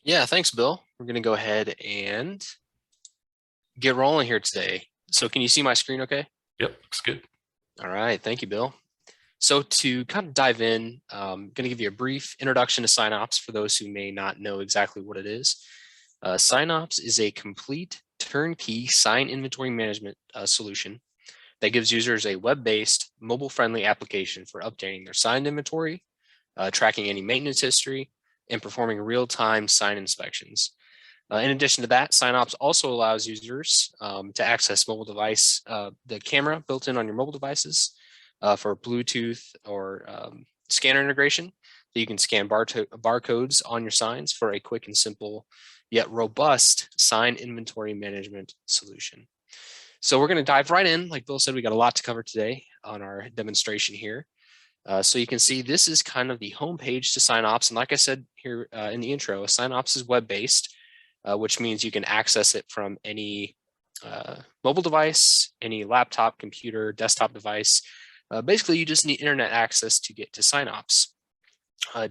Yeah, thanks, Bill. We're going to go ahead and get rolling here today. So can you see my screen okay? Yep, looks good. All right, thank you, Bill. So to kind of dive in, I'm going to give you a brief introduction to SignOps for those who may not know exactly what it is. SignOps is a complete turnkey sign inventory management solution that gives users a web-based, mobile-friendly application for updating their signed inventory, tracking any maintenance history, and performing real-time sign inspections. In addition to that, SignOps also allows users to access mobile device, the camera built in on your mobile devices for Bluetooth or scanner integration. So you can scan barcodes on your signs for a quick and simple yet robust sign inventory management solution. So we're going to dive right in. Like Bill said, we got a lot to cover today on our demonstration here. So you can see this is kind of the homepage to SignOps. And like I said here in the intro, SignOps is web-based, which means you can access it from any mobile device, any laptop, computer, desktop device. Basically, you just need internet access to get to SignOps.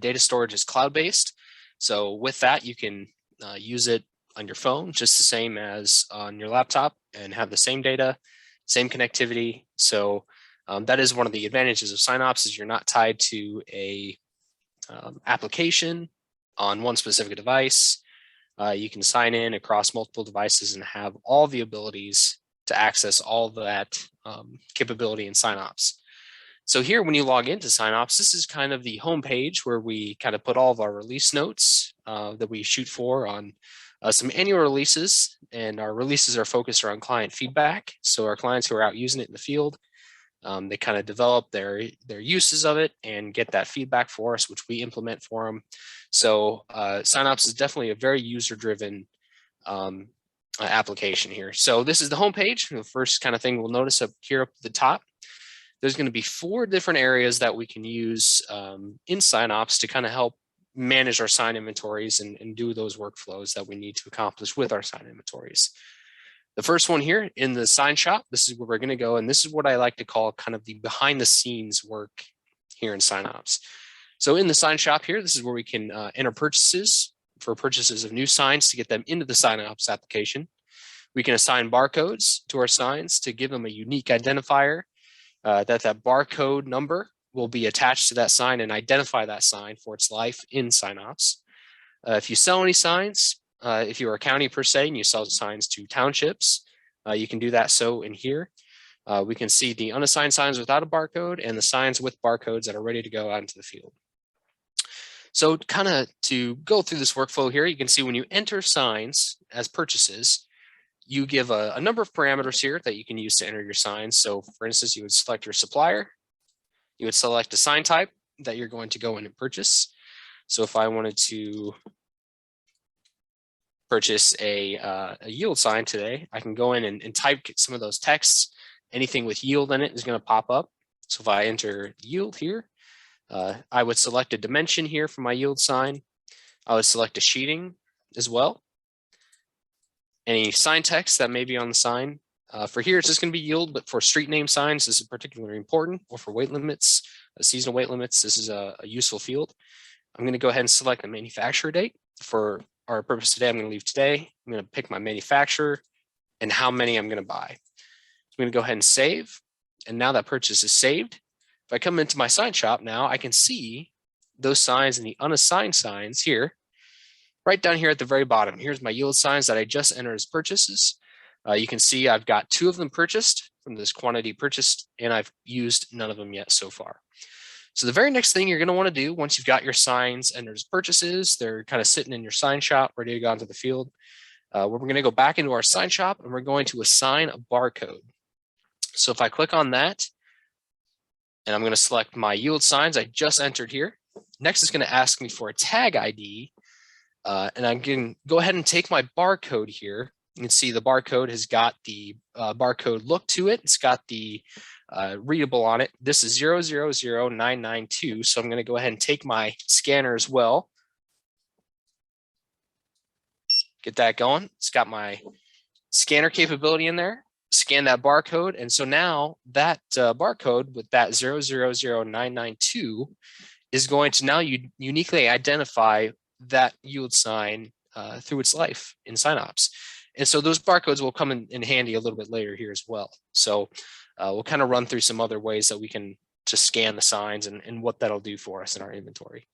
Data storage is cloud-based. So with that, you can use it on your phone, just the same as on your laptop, and have the same data, same connectivity. So that is one of the advantages of SignOps is you're not tied to a application on one specific device. You can sign in across multiple devices and have all the abilities to access all that capability in SignOps. So here, when you log into SignOps, this is kind of the home page where we kind of put all of our release notes that we shoot for on some annual releases, and our releases are focused around client feedback. So our clients who are out using it in the field, they kind of develop their uses of it and get that feedback for us, which we implement for them. So SignOps is definitely a very user-driven application here. So this is the home page. The first kind of thing we'll notice up here up at the top, there's going to be 4 different areas that we can use in SignOps to kind of help manage our sign inventories and do those workflows that we need to accomplish with our sign inventories. The first one here in the sign shop, this is where we're going to go. And this is what I like to call kind of the behind the scenes work here in SignOps. So in the sign shop here, this is where we can enter purchases for purchases of new signs to get them into the SignOps application. We can assign barcodes to our signs to give them a unique identifier that barcode number will be attached to that sign and identify that sign for its life in SignOps. If you sell any signs, if you are a county per se and you sell signs to townships, you can do that so in here. We can see the unassigned signs without a barcode and the signs with barcodes that are ready to go out into the field. So kind of to go through this workflow here, you can see when you enter signs as purchases, you give a number of parameters here that you can use to enter your signs. So for instance, you would select your supplier. You would select a sign type that you're going to go in and purchase. So if I wanted to purchase a yield sign today, I can go in and type some of those texts. Anything with yield in it is going to pop up. So if I enter yield here, I would select a dimension here for my yield sign. I would select a sheeting as well. Any sign text that may be on the sign. For here, it's just going to be yield, but for street name signs, this is particularly important, or for weight limits, seasonal weight limits, this is a useful field. I'm going to go ahead and select the manufacturer date. For our purpose today, I'm going to leave today. I'm going to pick my manufacturer and how many I'm going to buy. I'm going to go ahead and save. And now that purchase is saved. If I come into my sign shop now, I can see those signs and the unassigned signs here, right down here at the very bottom. Here's my yield signs that I just entered as purchases. You can see I've got 2 of them purchased from this quantity purchased, and I've used none of them yet so far. So the very next thing you're going to want to do once you've got your signs entered as purchases, they're kind of sitting in your sign shop, ready to go into the field. We're going to go back into our sign shop and we're going to assign a barcode. So if I click on that, and I'm going to select my yield signs I just entered here. Next, it's going to ask me for a tag ID. And I can go ahead and take my barcode here. You can see the barcode has got the barcode look to it. It's got the readable on it. This is 000992. So I'm going to go ahead and take my scanner as well. Get that going. It's got my scanner capability in there. Scan that barcode. And so now that barcode with that 000992 is going to now uniquely identify that yield sign through its life in SignOps. And so those barcodes will come in handy a little bit later here as well. So we'll kind of run through some other ways that we can just scan the signs and what that'll do for us in our inventory.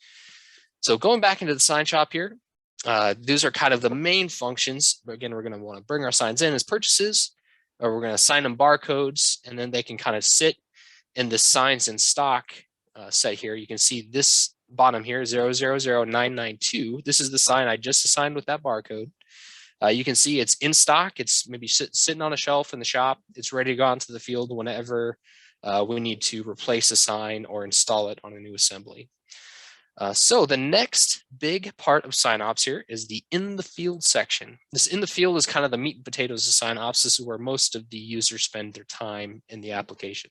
So going back into the sign shop here, these are kind of the main functions. But again, we're going to want to bring our signs in as purchases, or we're going to assign them barcodes, and then they can kind of sit in the signs in stock set here. You can see this bottom here, 000992. This is the sign I just assigned with that barcode. You can see it's in stock. It's maybe sitting on a shelf in the shop. It's ready to go onto the field whenever we need to replace a sign or install it on a new assembly. So the next big part of SignOps here is the in the field section. This in the field is kind of the meat and potatoes of SignOps. This is where most of the users spend their time in the application.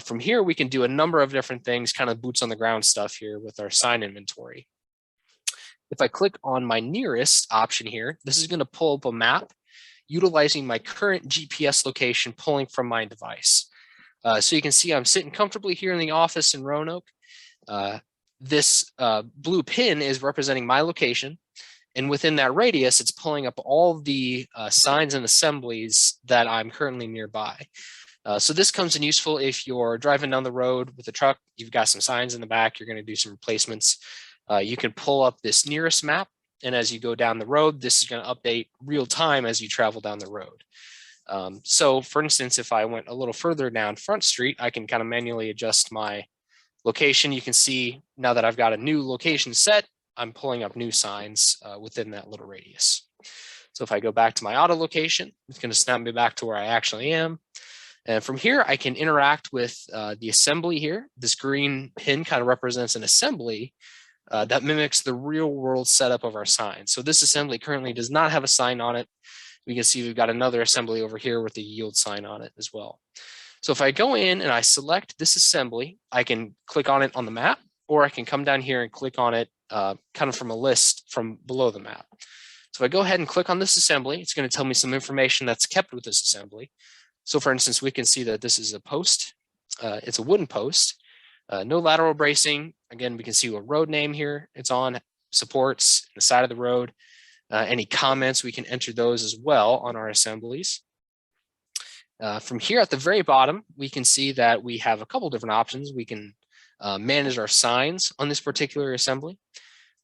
From here, we can do a number of different things, kind of boots on the ground stuff here with our sign inventory. If I click on my nearest option here, this is going to pull up a map utilizing my current GPS location pulling from my device. So you can see I'm sitting comfortably here in the office in Roanoke. This blue pin is representing my location. And within that radius, it's pulling up all the signs and assemblies that I'm currently nearby. So this comes in useful if you're driving down the road with a truck, you've got some signs in the back, you're going to do some replacements. You can pull up this nearest map, and as you go down the road, this is going to update real time as you travel down the road. So for instance, if I went a little further down Front Street, I can kind of manually adjust my location. You can see now that I've got a new location set, I'm pulling up new signs within that little radius. So if I go back to my auto location, it's going to snap me back to where I actually am. And from here, I can interact with the assembly here. This green pin kind of represents an assembly that mimics the real world setup of our sign. So this assembly currently does not have a sign on it. We can see we've got another assembly over here with the yield sign on it as well. So if I go in and I select this assembly, I can click on it on the map, or I can come down here and click on it kind of from a list from below the map. So if I go ahead and click on this assembly, it's going to tell me some information that's kept with this assembly. So for instance, we can see that this is a post. It's a wooden post. No lateral bracing. Again, we can see what road name here it's on, supports the side of the road. Any comments, we can enter those as well on our assemblies. From here at the very bottom, we can see that we have a couple different options. We can manage our signs on this particular assembly.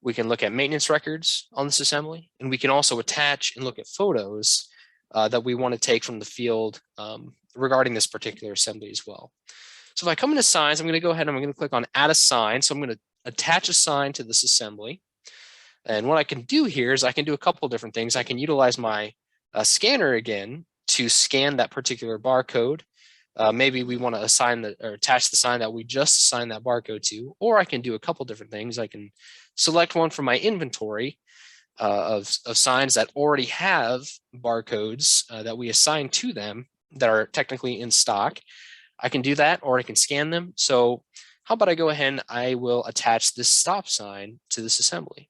We can look at maintenance records on this assembly, and we can also attach and look at photos that we want to take from the field regarding this particular assembly as well. So if I come into signs, I'm going to go ahead and I'm going to click on add a sign. So I'm going to attach a sign to this assembly. And what I can do here is I can do a couple different things. I can utilize my scanner again to scan that particular barcode. Maybe we want to assign or attach the sign that we just assigned that barcode to, or I can do a couple different things. I can select one from my inventory of signs that already have barcodes that we assign to them that are technically in stock. I can do that, or I can scan them. So how about I go ahead and I will attach this stop sign to this assembly.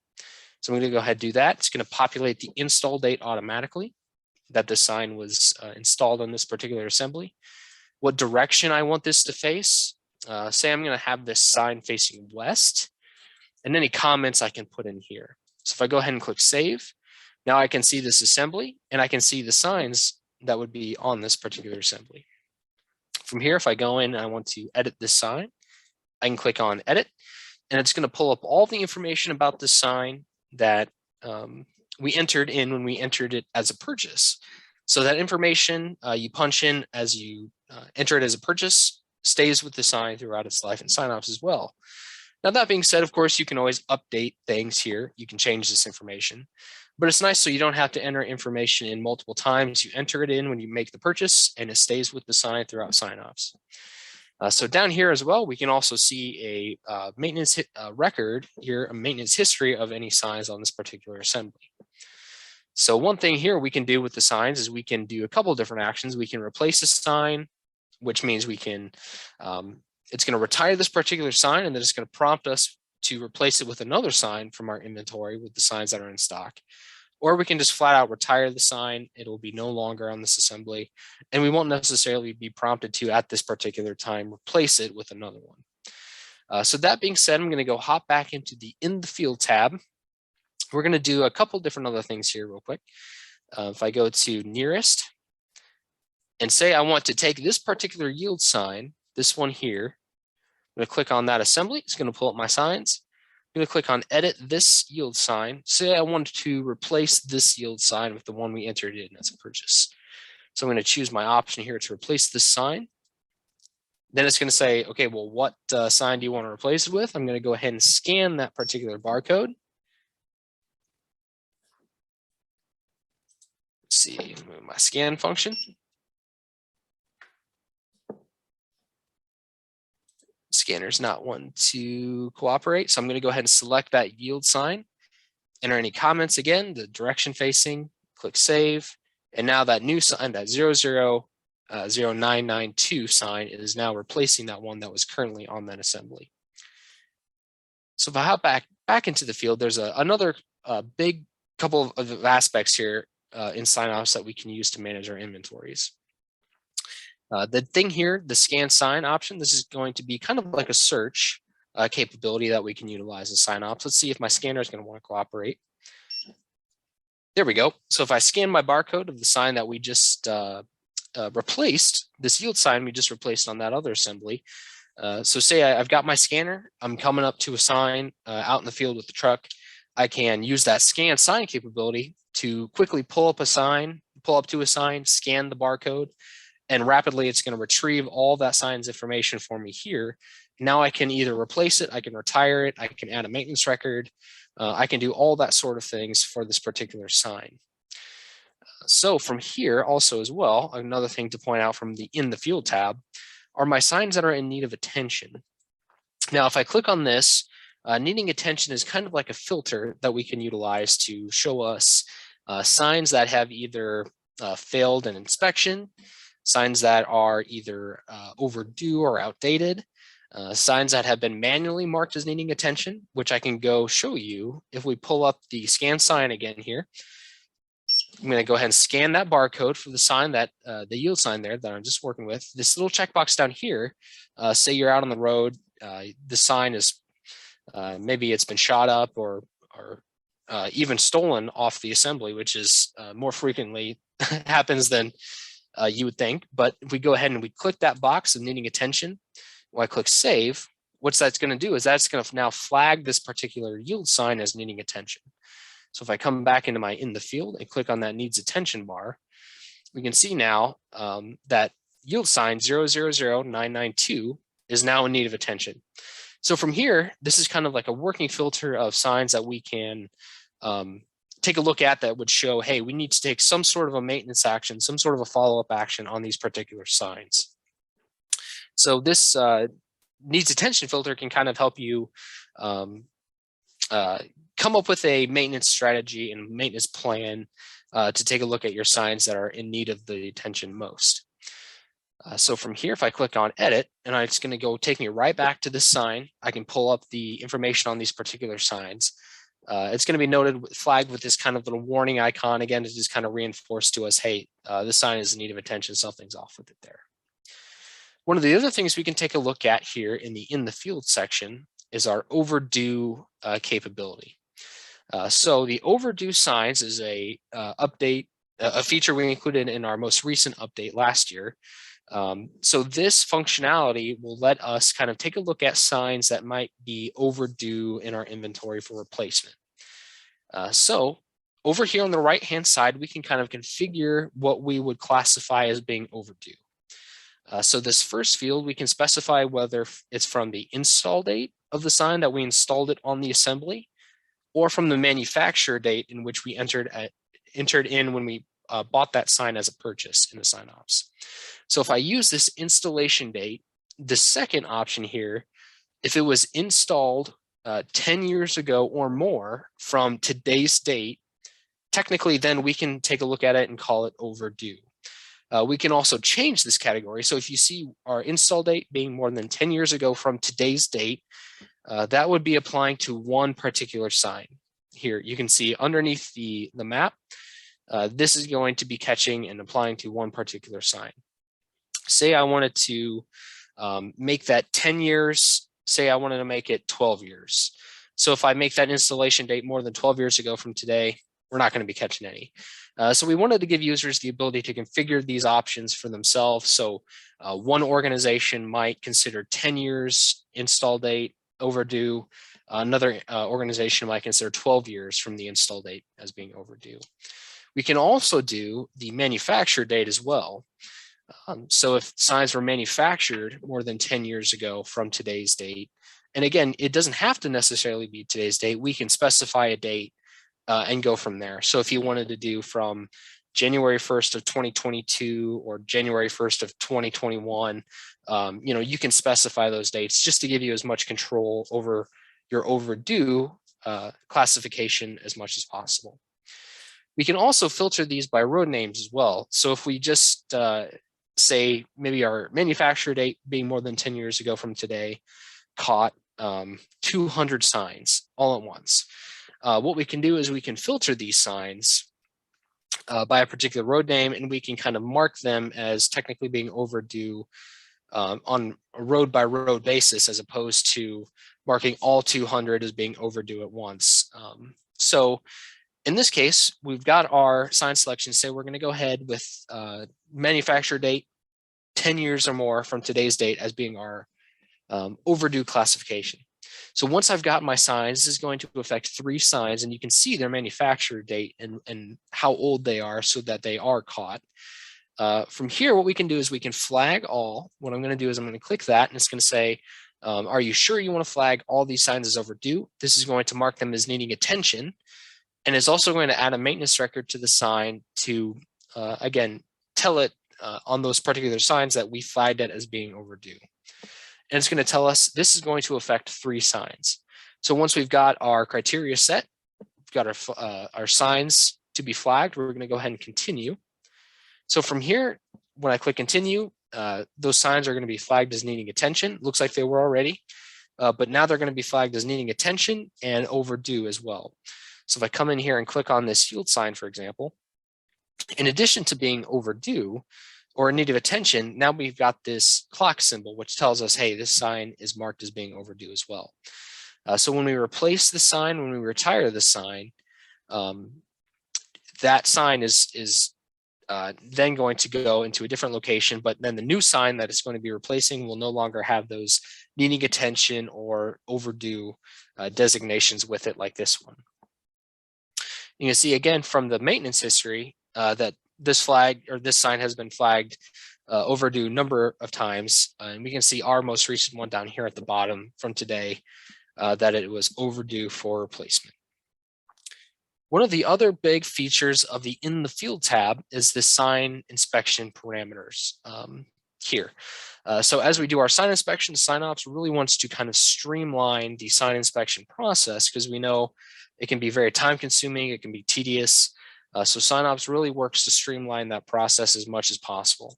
So I'm going to go ahead and do that. It's going to populate the install date automatically that the sign was installed on this particular assembly. What direction I want this to face. Say I'm going to have this sign facing west, and any comments I can put in here. So if I go ahead and click save, now I can see this assembly and I can see the signs that would be on this particular assembly. From here, if I go in and I want to edit this sign, I can click on edit, and it's going to pull up all the information about the sign that we entered in when we entered it as a purchase. So that information you punch in as you enter it as a purchase stays with the sign throughout its life in SignOps as well. Now, that being said, of course, you can always update things here. You can change this information, but it's nice so you don't have to enter information in multiple times. You enter it in when you make the purchase, and it stays with the sign throughout SignOps. So down here as well, we can also see a maintenance record here, a maintenance history of any signs on this particular assembly. So one thing here we can do with the signs is we can do a couple of different actions. We can replace a sign, which means we can, it's going to retire this particular sign, and then it's going to prompt us to replace it with another sign from our inventory with the signs that are in stock. Or we can just flat out retire the sign. It'll be no longer on this assembly, and we won't necessarily be prompted to, at this particular time, replace it with another one. So that being said, I'm going to go hop back into the In the Field tab. We're going to do a couple different other things here real quick. If I go to nearest and say I want to take this particular yield sign, this one here, I'm going to click on that assembly. It's going to pull up my signs. I'm going to click on edit this yield sign. Say I want to replace this yield sign with the one we entered in as a purchase. So I'm going to choose my option here to replace this sign. Then it's going to say, okay, well, what sign do you want to replace it with? I'm going to go ahead and scan that particular barcode. Let's see, move my scan function. Scanner's not one to cooperate. So I'm going to go ahead and select that yield sign, enter any comments again, the direction facing, click save. And now that new sign, that 000992 sign is now replacing that one that was currently on that assembly. So if I hop back into the field, there's another big couple of aspects here in SignOps that we can use to manage our inventories. The thing here, the scan sign option, this is going to be kind of like a search capability that we can utilize in SignOps. Let's see if my scanner is going to want to cooperate. There we go. So if I scan my barcode of the sign that we just replaced, this yield sign we just replaced on that other assembly. So say I've got my scanner, I'm coming up to a sign out in the field with the truck. I can use that scan sign capability to quickly pull up to a sign, scan the barcode, and rapidly it's going to retrieve all that sign's information for me here. Now I can either replace it, I can retire it, I can add a maintenance record, I can do all that sort of things for this particular sign. So from here also as well, another thing to point out from the in the field tab are my signs that are in need of attention. Now, if I click on this, needing attention is kind of like a filter that we can utilize to show us signs that have either failed an inspection, signs that are either overdue or outdated, signs that have been manually marked as needing attention, which I can go show you if we pull up the scan sign again here. I'm going to go ahead and scan that barcode for the sign that the yield sign there that I'm just working with. This little checkbox down here, say you're out on the road, the sign is maybe it's been shot up or even stolen off the assembly, which is more frequently happens than you would think. But if we go ahead and we click that box of needing attention, when I click save, what that's going to do is that's going to now flag this particular yield sign as needing attention. So if I come back into my in the field and click on that needs attention bar, we can see now that yield sign 000992 is now in need of attention. So from here, this is kind of like a working filter of signs that we can take a look at that would show, hey, we need to take some sort of a maintenance action, some sort of a follow-up action on these particular signs. So this needs attention filter can kind of help you come up with a maintenance strategy and maintenance plan to take a look at your signs that are in need of the attention most. So from here, if I click on edit, and it's going to go take me right back to this sign, I can pull up the information on these particular signs. It's going to be noted, flagged with this kind of little warning icon again to just kind of reinforce to us, hey, this sign is in need of attention, something's off with it there. One of the other things we can take a look at here in the field section is our overdue capability. So the overdue signs is a feature we included in our most recent update last year. So this functionality will let us kind of take a look at signs that might be overdue in our inventory for replacement. So over here on the right-hand side, we can kind of configure what we would classify as being overdue. So this first field, we can specify whether it's from the install date of the sign that we installed it on the assembly, or from the manufacturer date in which we entered in when we bought that sign as a purchase in the SignOps. So if I use this installation date, the second option here, if it was installed 10 years ago or more from today's date, technically then we can take a look at it and call it overdue. We can also change this category. So if you see our install date being more than 10 years ago from today's date, that would be applying to one particular sign. Here you can see underneath the map, this is going to be catching and applying to one particular sign. Say I wanted to make that 10 years, say I wanted to make it 12 years. So if I make that installation date more than 12 years ago from today, we're not going to be catching any. So we wanted to give users the ability to configure these options for themselves. So one organization might consider 10 years install date overdue. Another organization might consider 12 years from the install date as being overdue. We can also do the manufacture date as well. So if signs were manufactured more than 10 years ago from today's date, and again, it doesn't have to necessarily be today's date, we can specify a date and go from there. So if you wanted to do from January 1st of 2022 or January 1st of 2021, you can specify those dates just to give you as much control over your overdue classification as much as possible. We can also filter these by road names as well. So if we just say maybe our manufacturer date being more than 10 years ago from today caught 200 signs all at once. What we can do is we can filter these signs by a particular road name, and we can kind of mark them as technically being overdue on a road by road basis, as opposed to marking all 200 as being overdue at once. So in this case, we've got our sign selection. Say we're going to go ahead with manufacturer date 10 years or more from today's date as being our overdue classification. So once I've got my signs, this is going to affect 3 signs, and you can see their manufacturer date and how old they are so that they are caught. From here, what we can do is we can flag all. What I'm going to do is I'm going to click that, and it's going to say, are you sure you want to flag all these signs as overdue? This is going to mark them as needing attention, and it's also going to add a maintenance record to the sign to, again, tell it on those particular signs that we flagged it as being overdue. And it's going to tell us this is going to affect 3 signs. So once we've got our criteria set, we've got our signs to be flagged, we're going to go ahead and continue. So from here, when I click continue, those signs are going to be flagged as needing attention. Looks like they were already, but now they're going to be flagged as needing attention and overdue as well. So if I come in here and click on this yield sign, for example, in addition to being overdue or in need of attention, now we've got this clock symbol, which tells us, hey, this sign is marked as being overdue as well. So when we replace the sign, when we retire the sign, that sign is then going to go into a different location, but then the new sign that it's going to be replacing will no longer have those needing attention or overdue designations with it like this one. You can see again from the maintenance history that this flag or this sign has been flagged overdue number of times. And we can see our most recent one down here at the bottom from today that it was overdue for replacement. One of the other big features of the In the Field tab is the sign inspection parameters here. So as we do our sign inspection, SignOps really wants to kind of streamline the sign inspection process because we know it can be very time consuming, it can be tedious. So SignOps really works to streamline that process as much as possible.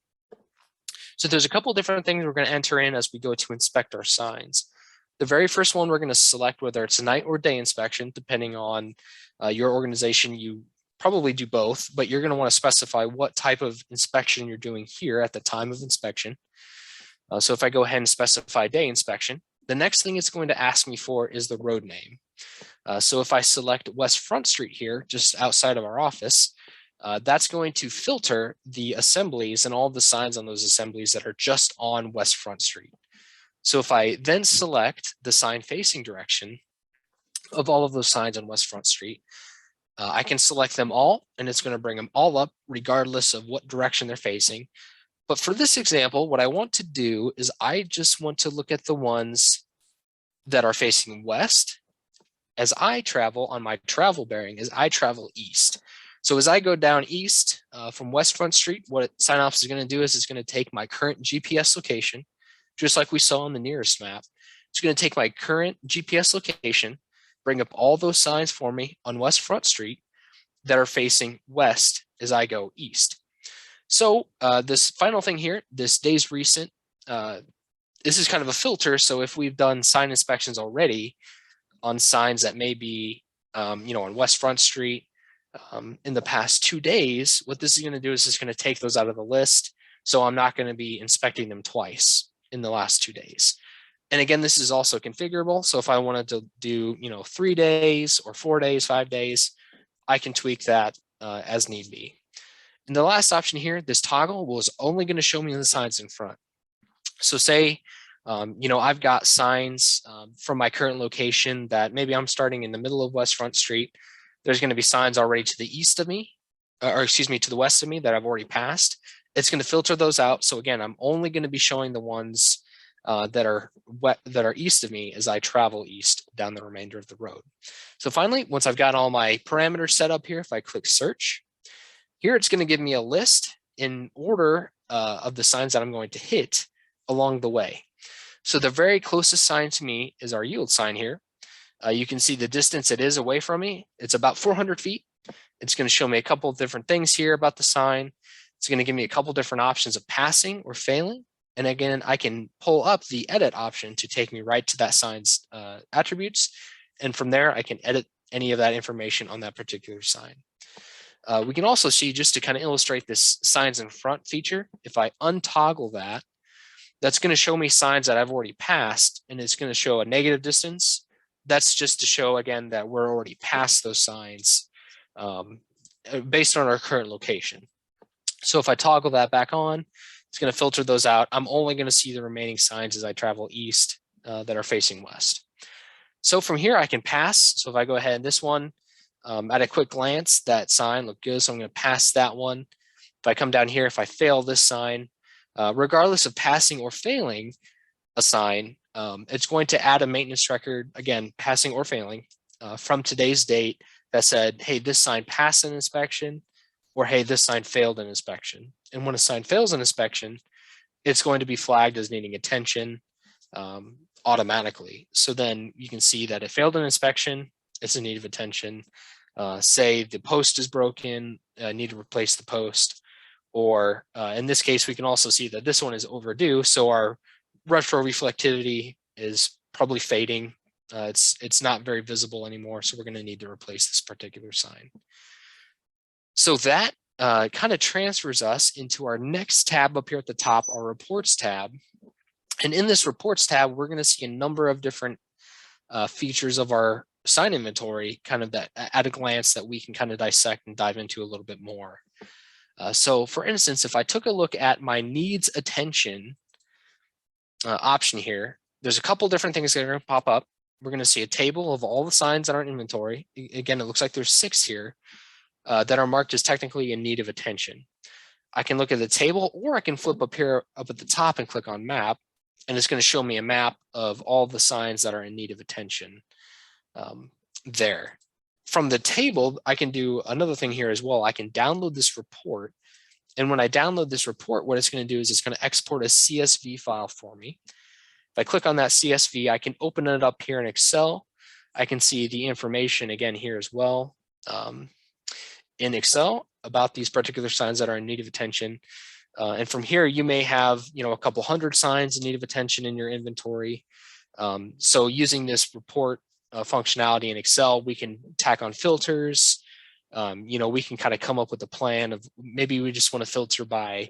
So there's a couple different things we're going to enter in as we go to inspect our signs. The very first one, we're going to select whether it's a night or day inspection, depending on your organization. You probably do both, but you're going to want to specify what type of inspection you're doing here at the time of inspection. So if I go ahead and specify day inspection, the next thing it's going to ask me for is the road name. So if I select West Front Street here, just outside of our office, that's going to filter the assemblies and all the signs on those assemblies that are just on West Front Street. So if I then select the sign facing direction of all of those signs on West Front Street, I can select them all, and it's going to bring them all up regardless of what direction they're facing. But for this example, what I want to do is I just want to look at the ones that are facing west as I travel on my travel bearing, as I travel east. So as I go down east from West Front Street, what SignOps is going to do is it's going to take my current GPS location, just like we saw on the nearest map. It's going to take my current GPS location, bring up all those signs for me on West Front Street that are facing west as I go east. So this final thing here, this days recent, this is kind of a filter. So if we've done sign inspections already on signs that may be, on West Front Street in the past 2 days, what this is going to do is it's going to take those out of the list. So I'm not going to be inspecting them twice in the last 2 days. And again, this is also configurable. So if I wanted to do, 3 days or 4 days, 5 days, I can tweak that as need be. And the last option here, this toggle was only going to show me the signs in front. So say, I've got signs from my current location that maybe I'm starting in the middle of West Front Street. There's going to be signs already to the east of me, to the west of me that I've already passed. It's going to filter those out. So again, I'm only going to be showing the ones that are east of me as I travel east down the remainder of the road. So finally, once I've got all my parameters set up here, if I click search, here it's going to give me a list in order of the signs that I'm going to hit along the way. So the very closest sign to me is our yield sign here. You can see the distance it is away from me. It's about 400 feet. It's going to show me a couple of different things here about the sign. It's going to give me a couple different options of passing or failing. And again, I can pull up the edit option to take me right to that sign's attributes. And from there, I can edit any of that information on that particular sign. We can also see, just to kind of illustrate this signs in front feature, if I untoggle that, that's going to show me signs that I've already passed, and it's going to show a negative distance. That's just to show, again, that we're already past those signs based on our current location. So if I toggle that back on, it's going to filter those out. I'm only going to see the remaining signs as I travel east that are facing west. So from here, I can pass. So if I go ahead and this one, at a quick glance, that sign looked good. So I'm going to pass that one. If I come down here, if I fail this sign, regardless of passing or failing a sign, it's going to add a maintenance record, again, passing or failing, from today's date that said, hey, this sign passed an inspection, or hey, this sign failed an inspection. And when a sign fails an inspection, it's going to be flagged as needing attention automatically. So then you can see that it failed an inspection, it's in need of attention. Say the post is broken, need to replace the post. Or in this case, we can also see that this one is overdue. So our retro reflectivity is probably fading. It's not very visible anymore. So we're going to need to replace this particular sign. So that kind of transfers us into our next tab up here at the top, our reports tab. And in this reports tab, we're going to see a number of different features of our sign inventory, kind of that at a glance that we can kind of dissect and dive into a little bit more. So for instance, if I took a look at my needs attention option here, there's a couple different things that are going to pop up. We're going to see a table of all the signs that are in inventory. Again, it looks like there's 6 here that are marked as technically in need of attention. I can look at the table, or I can flip up here up at the top and click on map, and it's going to show me a map of all the signs that are in need of attention there. From the table, I can do another thing here as well. I can download this report. And when I download this report, what it's going to do is it's going to export a CSV file for me. If I click on that CSV, I can open it up here in Excel. I can see the information again here as well in Excel about these particular signs that are in need of attention. And from here, you may have, a couple hundred signs in need of attention in your inventory. So using this report functionality in Excel, we can tack on filters. We can kind of come up with a plan of maybe we just want to filter by,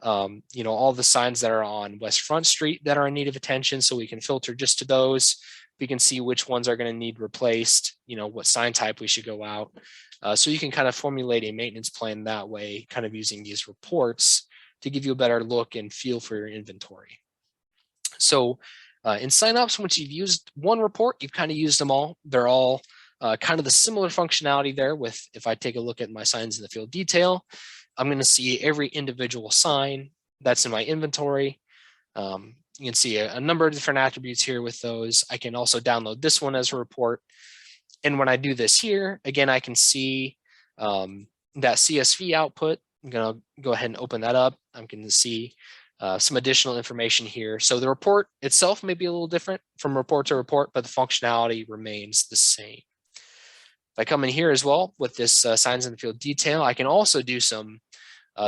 all the signs that are on West Front Street that are in need of attention. So we can filter just to those. We can see which ones are going to need replaced, what sign type we should go out. So you can kind of formulate a maintenance plan that way, kind of using these reports to give you a better look and feel for your inventory. So in SignOps, once you've used one report, you've kind of used them all. They're all kind of the similar functionality there with, if I take a look at my signs in the field detail, I'm going to see every individual sign that's in my inventory. You can see a number of different attributes here with those. I can also download this one as a report. And when I do this here, again, I can see that CSV output. I'm going to go ahead and open that up. I'm going to see some additional information here. So the report itself may be a little different from report to report, but the functionality remains the same. If I come in here as well with this signs in the field detail, I can also do some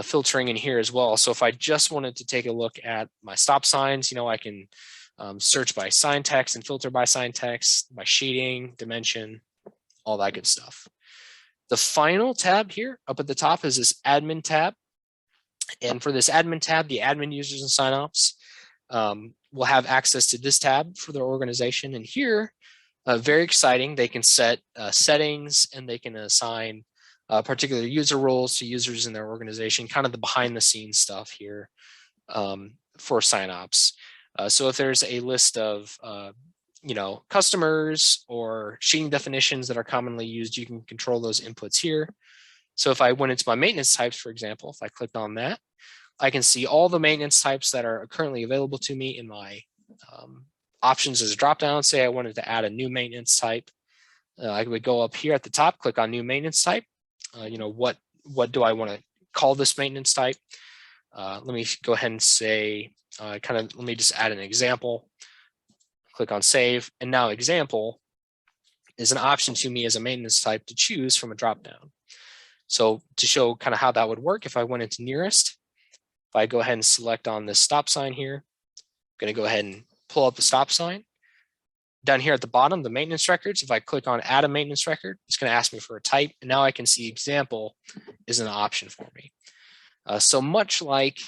filtering in here as well. So if I just wanted to take a look at my stop signs, I can search by sign text and filter by sign text, by shading, dimension, all that good stuff. The final tab here up at the top is this admin tab. And for this admin tab, the admin users and SignOps, will have access to this tab for their organization. And here, very exciting, they can set settings and they can assign particular user roles to users in their organization, kind of the behind the scenes stuff here for SignOps. So if there's a list of customers or sheeting definitions that are commonly used, you can control those inputs here. So if I went into my maintenance types, for example, if I clicked on that, I can see all the maintenance types that are currently available to me in my options as a dropdown. Say I wanted to add a new maintenance type. I would go up here at the top, click on new maintenance type. What do I want to call this maintenance type? Let me go ahead and say, let me just add an example. Click on save. And now example is an option to me as a maintenance type to choose from a dropdown. So to show kind of how that would work, if I went into nearest, if I go ahead and select on this stop sign here, I'm going to go ahead and pull up the stop sign. Down here at the bottom, the maintenance records, if I click on add a maintenance record, it's going to ask me for a type. And now I can see example is an option for me. So much like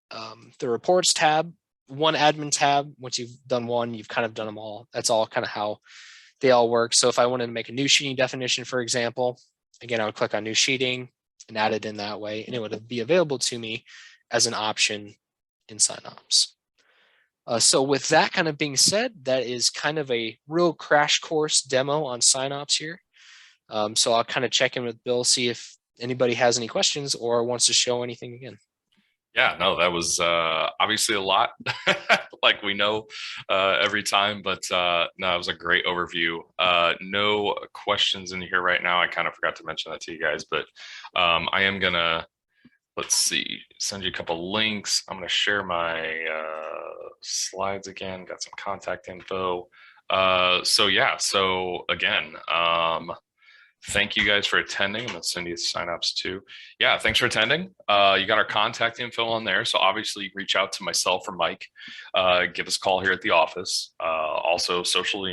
the reports tab, one admin tab, once you've done one, you've kind of done them all. That's all kind of how they all work. So if I wanted to make a new sheeting definition, for example, again, I would click on new sheeting and add it in that way, and it would be available to me as an option in SignOps. So with that kind of being said, that is kind of a real crash course demo on SignOps here. So I'll kind of check in with Bill, see if anybody has any questions or wants to show anything again. Yeah, no, that was obviously a lot, like we know every time, but no, it was a great overview. No questions in here right now. I kind of forgot to mention that to you guys, but I am gonna, let's see, send you a couple links. I'm gonna share my slides again, got some contact info. So yeah, so again, thank you guys for attending. I'm gonna send you the signups too. Yeah, thanks for attending. You got our contact info on there. So obviously reach out to myself or Mike. Give us a call here at the office. Also social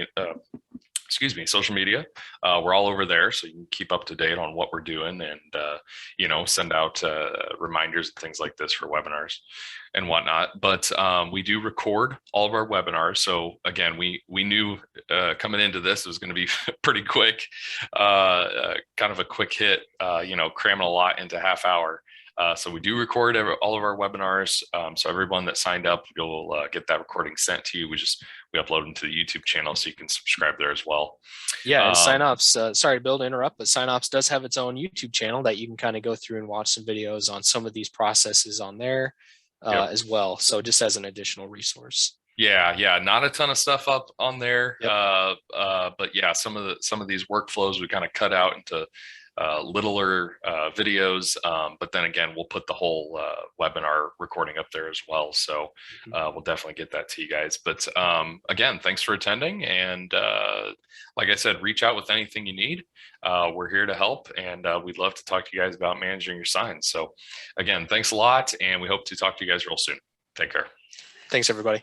media. We're all over there, so you can keep up to date on what we're doing and send out reminders and things like this for webinars and whatnot. But we do record all of our webinars. So again, we knew coming into this it was going to be pretty quick, kind of a quick hit, cramming a lot into half hour. So we do record all of our webinars. So everyone that signed up, you'll get that recording sent to you. We upload them to the YouTube channel, so you can subscribe there as well. Yeah, and SignOps, sorry, Bill, to interrupt, but SignOps does have its own YouTube channel that you can kind of go through and watch some videos on some of these processes on there as well. So just as an additional resource. Yeah, not a ton of stuff up on there, but yeah, some of these workflows we kind of cut out into littler videos, but then again, we'll put the whole webinar recording up there as well. So we'll definitely get that to you guys. But again, thanks for attending. And like I said, reach out with anything you need. We're here to help, and we'd love to talk to you guys about managing your signs. So again, thanks a lot, and we hope to talk to you guys real soon. Take care. Thanks, everybody.